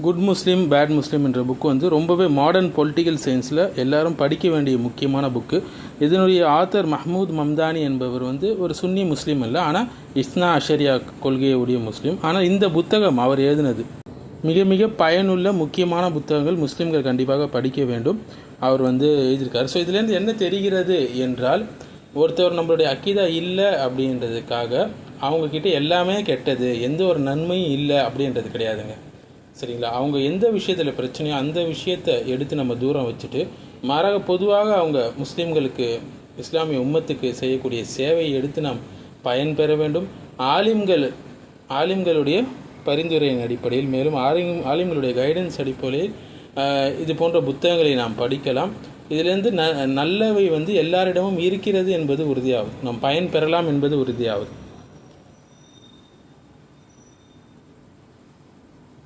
Good முஸ்லீம் bad முஸ்லீம் என்ற book வந்து ரொம்பவே மாடர்ன் பொலிட்டிக்கல் சயின்ஸில் எல்லாரும் படிக்க வேண்டிய முக்கியமான புக்கு. இதனுடைய ஆத்தர் மஹ்மூத் மம்தானி என்பவர் வந்து ஒரு சுன்னி முஸ்லீம் அல்ல, ஆனால் இஸ்னா அஷரியா கொள்கையை உடைய முஸ்லீம். ஆனால் இந்த புத்தகம் அவர் எழுதினது மிக மிக பயனுள்ள முக்கியமான புத்தகங்கள், முஸ்லீம்கள் கண்டிப்பாக படிக்க வேண்டும். அவர் வந்து எழுதியிருக்கார். ஸோ இதுலேருந்து என்ன தெரிகிறது என்றால், ஒருத்தவர் நம்மளுடைய அக்கீதா இல்லை அப்படின்றதுக்காக அவங்கக்கிட்ட எல்லாமே கெட்டது, எந்த ஒரு நன்மையும் இல்லை அப்படின்றது கிடையாதுங்க. சரிங்களா? அவங்க எந்த விஷயத்தில் பிரச்சனையோ அந்த விஷயத்தை எடுத்து நம்ம தூரம் வச்சுட்டு, மாறாக பொதுவாக அவங்க முஸ்லீம்களுக்கு, இஸ்லாமிய உம்மத்துக்கு செய்யக்கூடிய சேவையை எடுத்து நாம் பயன்பெற வேண்டும். ஆலிம்களுடைய பரிந்துரையின் அடிப்படையில், மேலும் ஆலிம்களுடைய கைடன்ஸ் அடிப்படையில் இது போன்ற புத்தகங்களை நாம் படிக்கலாம். இதிலிருந்து நல்லவை வந்து எல்லாரிடமும் இருக்கிறது என்பது உறுதியாகும், நாம் பயன்பெறலாம் என்பது உறுதியாகும்.